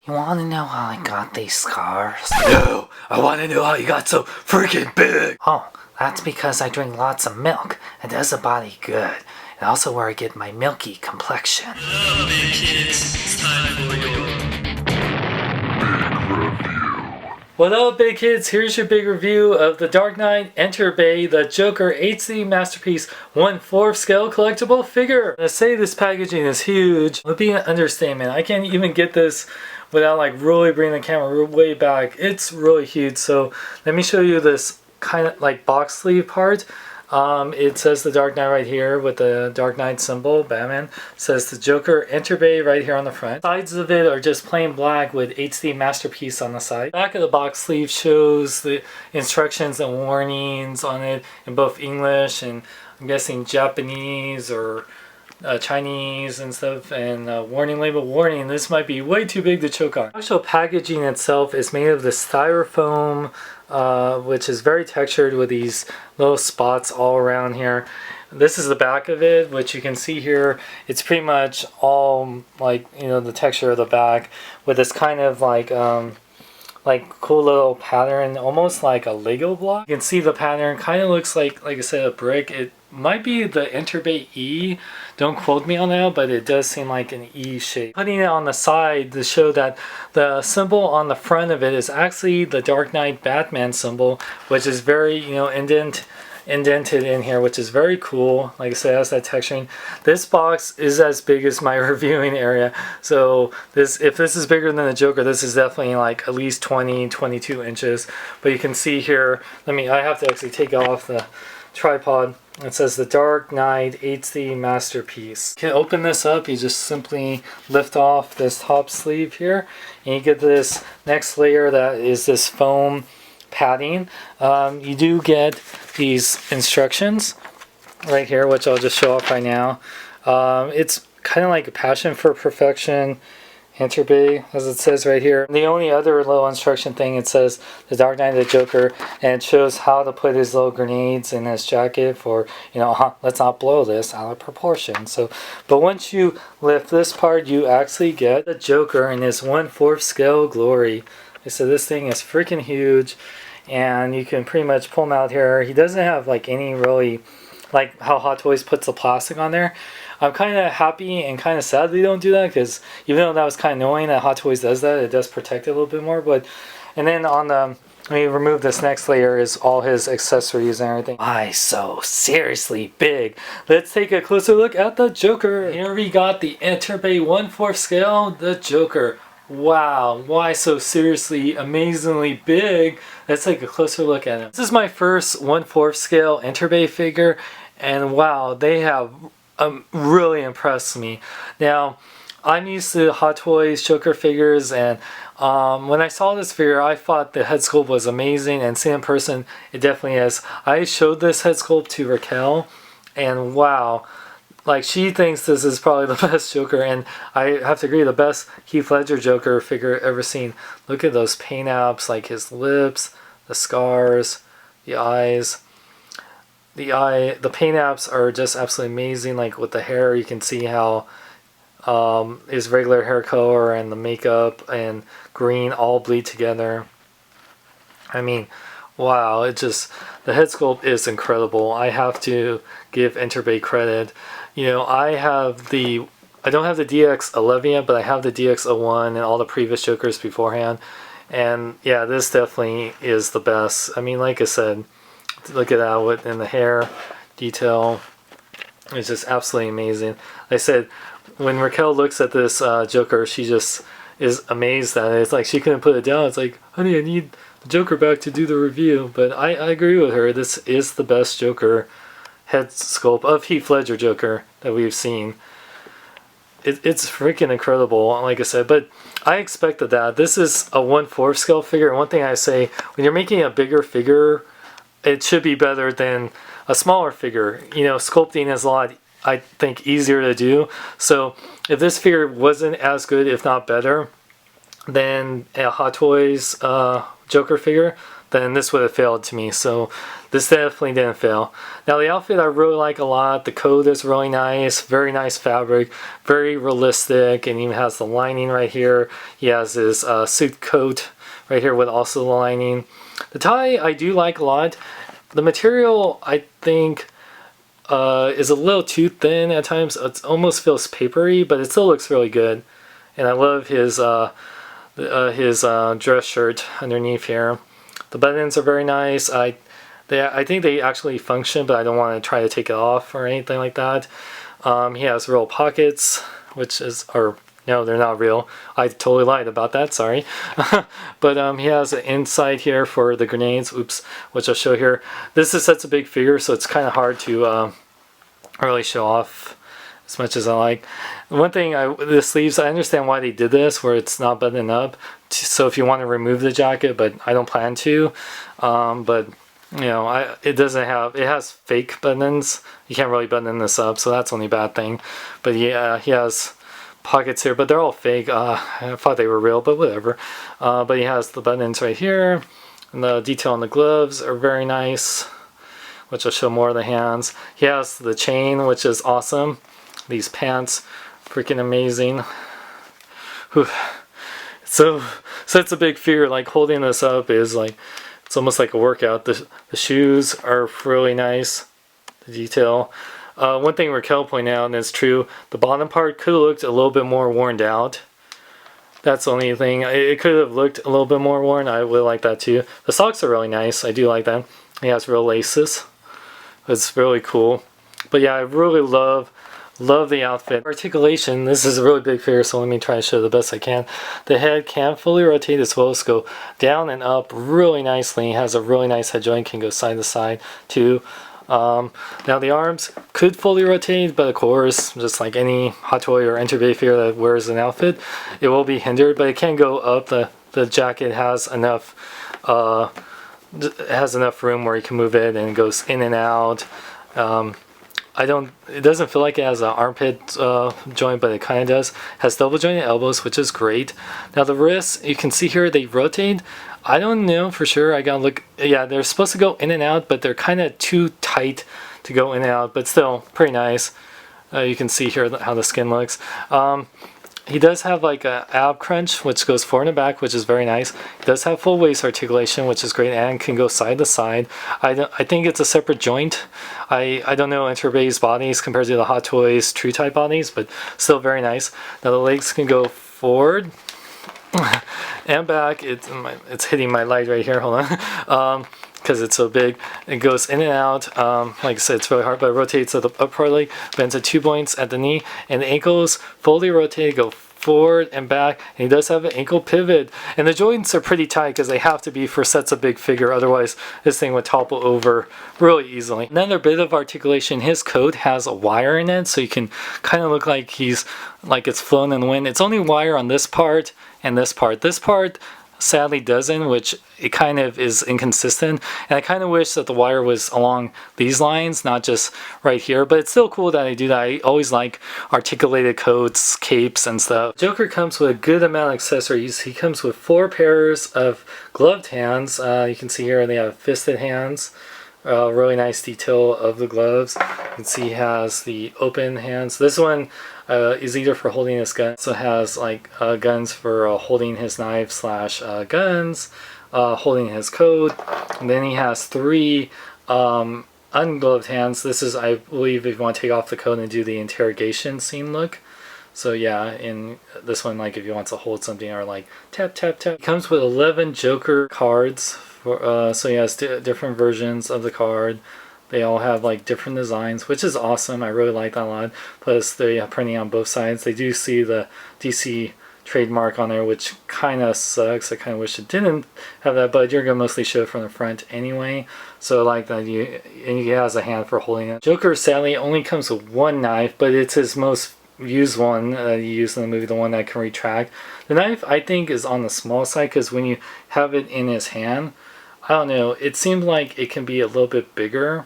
You want to know how I got these scars? No, I want to know how you got so freaking big. Oh, that's because I drink lots of milk. It does the body good. And also where I get my milky complexion. Hello, big kids. It's time for your What up, big kids? Here's your big review of the Dark Knight Enterbay, the Joker HD Masterpiece 1/4 scale collectible figure. To say this packaging is huge would be an understatement. I can't even get this without like really bringing the camera way back. It's really huge. So let me show you this kind of like box sleeve part. It says the Dark Knight right here with the Dark Knight symbol, Batman. It says the Joker Enterbay right here on the front. Sides of it are just plain black with HD Masterpiece on the side. Back of the box sleeve shows the instructions and warnings on it in both English and I'm guessing Japanese or Chinese and stuff, and warning label, warning, this might be way too big to choke on. The actual packaging itself is made of this styrofoam, which is very textured with these little spots all around here. This is the back of it, which you can see here. It's pretty much all like, you know, the texture of the back with this kind of like cool little pattern, almost like a Lego block. You can see the pattern kind of looks like I said, a brick. It might be the Enterbay E. Don't quote me on that, but it does seem like an E shape. Putting it on the side to show that the symbol on the front of it is actually the Dark Knight Batman symbol, which is very, you know, indented in here, which is very cool. Like I said, it has that texturing. This box is as big as my reviewing area, so if this is bigger than the Joker, this is definitely like at least 22 inches. But you can see here, I have to actually take off the tripod. It says the Dark Knight HD Masterpiece. You can open this up, you just simply lift off this top sleeve here, and you get this next layer that is this foam padding. You do get these instructions right here, which I'll just show off right now. It's kind of like a passion for perfection, Enterbay, as it says right here. The only other little instruction thing, it says the Dark Knight, the Joker, and it shows how to put his little grenades in his jacket for, you know, let's not blow this out of proportion. So, but once you lift this part, you actually get the Joker in his 1/4 scale glory. So this thing is freaking huge, and you can pretty much pull him out here. He doesn't have like any really, like how Hot Toys puts the plastic on there. I'm kind of happy and kind of sad they don't do that, because even though that was kind of annoying that Hot Toys does that, it does protect it a little bit more. But and then on the, when you remove this next layer, is all his accessories and everything. Why so seriously big? Let's take a closer look at the Joker. Here we got the Enterbay 1/4 scale, the Joker. Wow, why so seriously amazingly big? Let's take a closer look at it. This is my first 1/4 scale Enterbay figure, and wow, they have really impressed me. Now, I'm used to Hot Toys Joker figures, and when I saw this figure, I thought the head sculpt was amazing, and seeing in person, it definitely is. I showed this head sculpt to Raquel, and wow, like, she thinks this is probably the best Joker, and I have to agree, the best Heath Ledger Joker figure ever seen. Look at those paint apps, like his lips, the scars, the eyes. The paint apps are just absolutely amazing. Like with the hair, you can see how his regular hair color and the makeup and green all bleed together. I mean, wow, it just, the head sculpt is incredible. I have to give Enterbay credit. You know, I don't have the DX11 yet, but I have the DX01 and all the previous Jokers beforehand. And yeah, this definitely is the best. I mean, like I said, look at that in the hair detail. It's just absolutely amazing. Like I said, when Raquel looks at this Joker, she just is amazed at it. It's like she couldn't put it down. It's like, honey, I need the Joker back to do the review. But I agree with her. This is the best Joker head sculpt of Heath Ledger Joker that we've seen. It's freaking incredible, like I said, but I expected that. This is a 1/4 scale figure, and one thing I say, when you're making a bigger figure, it should be better than a smaller figure. You know, sculpting is a lot, I think, easier to do. So if this figure wasn't as good, if not better, than a Hot Toys Joker figure, then this would have failed to me. So this definitely didn't fail. Now the outfit I really like a lot. The coat is really nice, very nice fabric, very realistic, and even has the lining right here. He has his suit coat right here with also the lining. The tie I do like a lot. The material I think is a little too thin at times. It almost feels papery, but it still looks really good. And I love his dress shirt underneath here. The buttons are very nice. I think they actually function, but I don't want to try to take it off or anything like that. He has real pockets, which is, or no, they're not real. I totally lied about that, sorry. But he has an inside here for the grenades, oops, which I'll show here. This is such a big figure, so it's kind of hard to really show off as much as I like. One thing, the sleeves, I understand why they did this, where it's not buttoned up. So if you want to remove the jacket, but I don't plan to. But you know, it doesn't have, it has fake buttons. You can't really button this up, so that's the only bad thing. But yeah, he has pockets here, but they're all fake. I thought they were real, but whatever. But he has the buttons right here, and the detail on the gloves are very nice, which will show more of the hands. He has the chain, which is awesome. These pants, freaking amazing. Whew. So it's a big figure. Like holding this up is like, it's almost like a workout. The shoes are really nice. The detail. One thing Raquel pointed out, and it's true, the bottom part could have looked a little bit more worn out. That's the only thing. It could have looked a little bit more worn. I would like that too. The socks are really nice. I do like that. He has real laces. It's really cool. But yeah, I really love the outfit. Articulation, this is a really big figure, so let me try to show the best I can. The head can fully rotate as well as go down and up really nicely. It has a really nice head joint, can go side to side too. Now the arms could fully rotate, but of course, just like any Hot Toy or Enterbay figure that wears an outfit, it will be hindered, but it can go up. The jacket has enough room where you can move it, and it goes in and out. It doesn't feel like it has an armpit joint, but it kind of does. It has double jointed elbows, which is great. Now the wrists, you can see here, they rotate. I don't know for sure. I gotta look. Yeah, they're supposed to go in and out, but they're kind of too tight to go in and out, but still pretty nice. You can see here how the skin looks. He does have like a ab crunch, which goes forward and back, which is very nice. He does have full waist articulation, which is great, and can go side to side. I think it's a separate joint. I don't know Enterbay's bodies compared to the Hot Toys True Type bodies, but still very nice. Now the legs can go forward and back. It's hitting my light right here, hold on. Because it's so big. It goes in and out. Like I said, it's really hard, but it rotates at the upper leg, bends at 2 points at the knee, and the ankles fully rotate, go forward and back, and he does have an ankle pivot. And the joints are pretty tight because they have to be for such a big figure, otherwise this thing would topple over really easily. Another bit of articulation, his coat has a wire in it, so you can kind of look like it's flown in the wind. It's only wire on this part and this part. This part sadly doesn't, which it kind of is inconsistent, and I kind of wish that the wire was along these lines, not just right here, but it's still cool that I do that. I always like articulated coats, capes, and stuff. Joker comes with a good amount of accessories. He comes with 4 pairs of gloved hands. You can see here they have fisted hands. Really nice detail of the gloves. You can see he has the open hands. This one is either for holding his gun, so has like guns for holding his knife slash guns, holding his coat, and then he has 3 ungloved hands. This is, I believe, if you want to take off the coat and do the interrogation scene look. So yeah, in this one, like if you want to hold something or like tap tap tap. It comes with 11 Joker cards. So he has different versions of the card. They all have like different designs, which is awesome. I really like that a lot. Plus they have printing on both sides. They do see the DC trademark on there, which kind of sucks. I kind of wish it didn't have that, but you're gonna mostly show it from the front anyway. So I like that he has a hand for holding it. Joker sadly only comes with 1 knife, but it's his most used one that he used in the movie, the one that can retract. The knife I think is on the small side, because when you have it in his hand, I don't know, it seems like it can be a little bit bigger.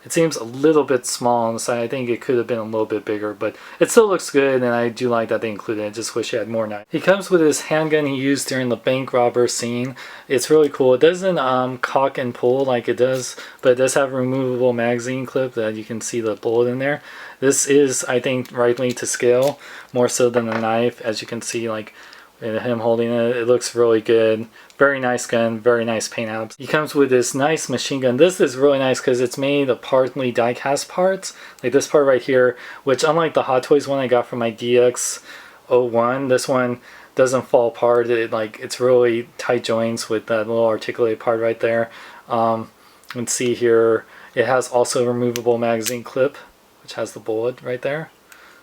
It seems a little bit small on the side. I think it could have been a little bit bigger, but it still looks good, and I do like that they included it. I just wish he had more knives. He comes with his handgun he used during the bank robber scene. It's really cool. It doesn't cock and pull like it does, but it does have a removable magazine clip that you can see the bullet in there. This is, I think, rightly to scale, more so than the knife. As you can see, like him holding it, it looks really good. Very nice gun, very nice paint apps. He comes with this nice machine gun. This is really nice because it's made of partly die-cast parts, like this part right here, which unlike the Hot Toys one I got from my DX01, this one doesn't fall apart. It's really tight joints with that little articulated part right there. You can see here it has also a removable magazine clip, which has the bullet right there.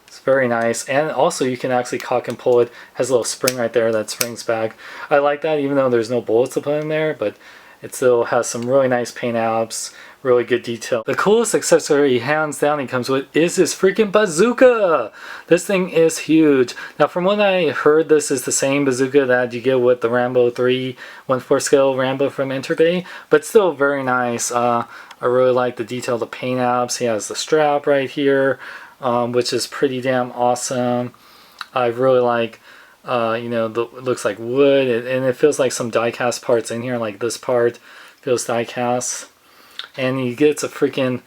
It's very nice, and also you can actually cock and pull it. It has a little spring right there that springs back. I like that, even though there's no bullets to put in there, but it still has some really nice paint apps, really good detail. The coolest accessory, hands down, he comes with is this freaking bazooka! This thing is huge. Now, from what I heard, this is the same bazooka that you get with the Rambo 3 1/4 scale Rambo from Enterbay, but still very nice. I really like the detail, the paint apps. He has the strap right here, which is pretty damn awesome. I really like, you know, it looks like wood, and it feels like some die-cast parts in here, like this part feels die-cast. And he gets a freaking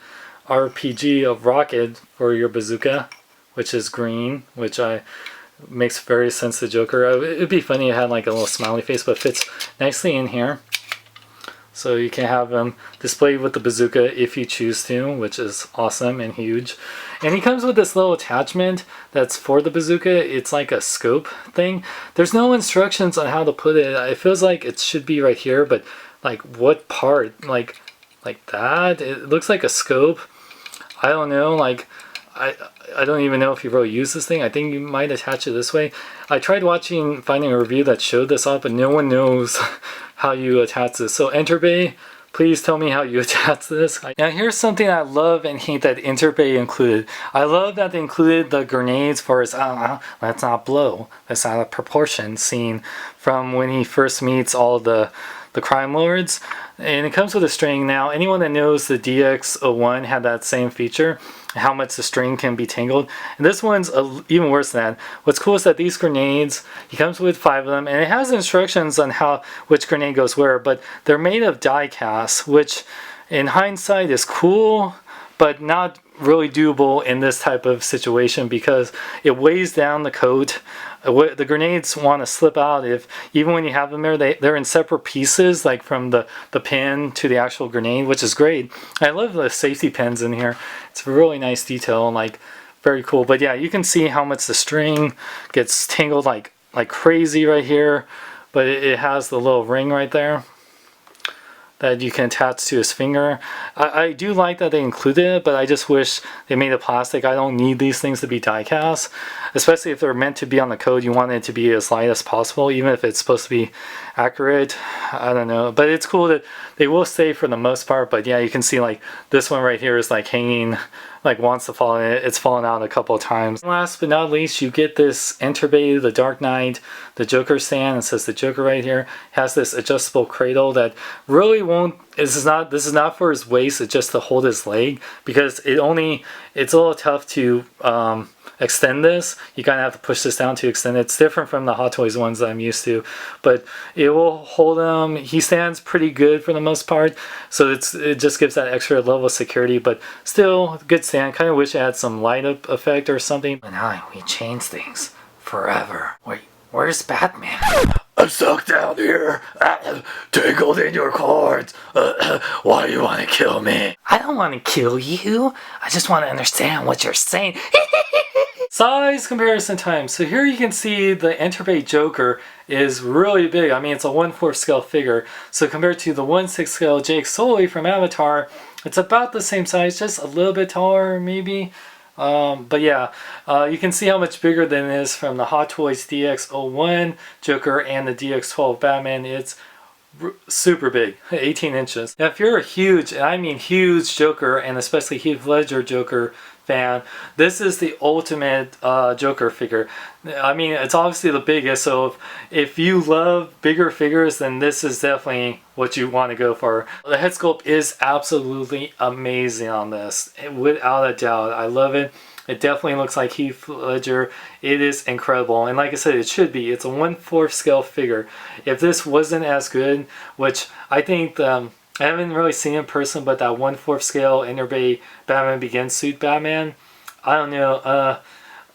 RPG of rocket for your bazooka, which is green, which makes very sense to Joker. It'd be funny if it had like a little smiley face, but fits nicely in here. So you can have them displayed with the bazooka if you choose to, which is awesome and huge. And he comes with this little attachment that's for the bazooka. It's like a scope thing. There's no instructions on how to put it. It feels like it should be right here, but like what part? Like that? It looks like a scope. I don't know. Like I don't even know if you really use this thing. I think you might attach it this way. I tried finding a review that showed this off, but no one knows how you attach this. So Enterbay, please tell me how you attach this. Now here's something I love and hate that Enterbay included. I love that they included the grenades for his let's not blow, that's out of proportion scene from when he first meets all of the crime lords. And it comes with a string. Now anyone that knows the DX01 had that same feature, how much the string can be tangled, and this one's even worse than that. What's cool is that these grenades, he comes with 5 of them, and it has instructions on which grenade goes where, but they're made of die cast, which in hindsight is cool, but not really doable in this type of situation because it weighs down the coat. The grenades want to slip out even when you have them there. They're in separate pieces, like from the pin to the actual grenade, which is great. I love the safety pins in here. It's a really nice detail and like very cool. But yeah, you can see how much the string gets tangled like crazy right here. But it has the little ring right there that you can attach to his finger. I do like that they included it, but I just wish they made it plastic. I don't need these things to be die cast, especially if they're meant to be on the code. You want it to be as light as possible, even if it's supposed to be accurate. I don't know, but it's cool that they will stay for the most part. But yeah, you can see like this one right here is like hanging, like wants to fall in it. It's fallen out a couple of times. Last but not least, you get this Enterbay, the Dark Knight, the Joker stand. It says the Joker right here. It has this adjustable cradle that really won't. This is not for his waist. It's just to hold his leg because it's a little tough to extend this. You kind of have to push this down to extend it. It's different from the Hot Toys ones that I'm used to, but it will hold him. He stands pretty good for the most part, so it just gives that extra level of security, but still good stand. Kind of wish it had some light up effect or something. But now we change things forever. Wait, where's Batman? I'm stuck down here, tangled in your cords. Why do you want to kill me? I don't want to kill you. I just want to understand what you're saying. Size comparison time. So here you can see the Enterbay Joker is really big. I mean, it's a 1/4 scale figure. So compared to the 1/6 scale Jake Sully from Avatar, it's about the same size, just a little bit taller maybe. But yeah, you can see how much bigger than it is from the Hot Toys DX01 Joker and the DX12 Batman. It's super big, 18 inches. Now if you're a huge, and I mean huge Joker, and especially Heath Ledger Joker fan, this is the ultimate Joker figure. I mean, it's obviously the biggest, so if you love bigger figures, then this is definitely what you want to go for. The head sculpt is absolutely amazing on this, without a doubt. I love it. It definitely looks like Heath Ledger. It is incredible. And like I said, it should be. It's a 1/4 scale figure. If this wasn't as good, which I think I haven't really seen in person, but that 1/4 scale Enterbay Batman Begins suit Batman, I don't know.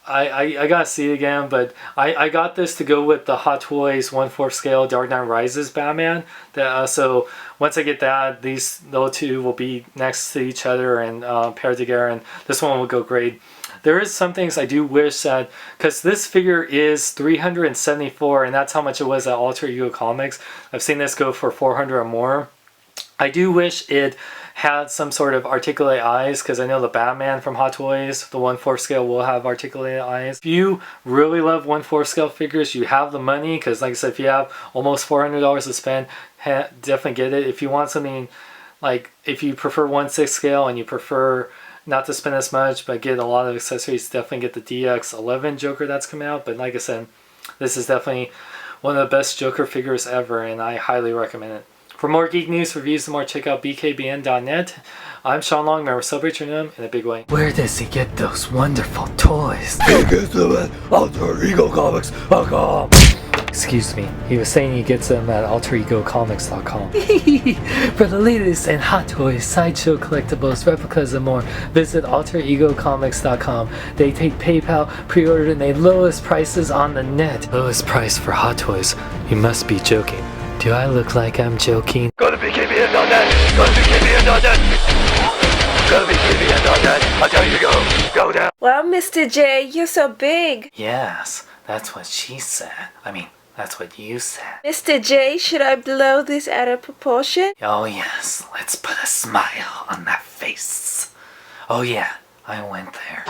I gotta see it again, but I got this to go with the Hot Toys 1/4 scale Dark Knight Rises Batman. So once I get that, those two will be next to each other and paired together, and this one will go great. There is some things I do wish that, because this figure is $374, and that's how much it was at Alter Ego Comics. I've seen this go for $400 or more. I do wish it had some sort of articulated eyes, because I know the Batman from Hot Toys, the 1/4 scale, will have articulated eyes. If you really love 1/4 scale figures, you have the money, because like I said, if you have almost $400 to spend, definitely get it. If you want something, like if you prefer 1/6 scale and you prefer not to spend as much but get a lot of accessories, definitely get the DX11 Joker that's coming out. But like I said, this is definitely one of the best Joker figures ever, and I highly recommend it. For more geek news, reviews, and more, check out bkbn.net. I'm Sean Long. Remember, celebrate your gnome in a big way. Where does he get those wonderful toys? He gets them at AlterEgoComics.com. Excuse me. He was saying he gets them at AlterEgoComics.com. For the latest in Hot Toys, Sideshow collectibles, replicas, and more, visit AlterEgoComics.com. They take PayPal, pre-order, and they lowest prices on the net. Lowest price for Hot Toys. You must be joking. Do I look like I'm joking? Go to bkbn.net! Go to bkbn.net! Go to bkbn.net! I'll tell you to go now! Well, Mr. J, you're so big. Yes, that's what she said. I mean, that's what you said. Mr. J, should I blow this out of proportion? Oh yes, let's put a smile on that face. Oh yeah, I went there.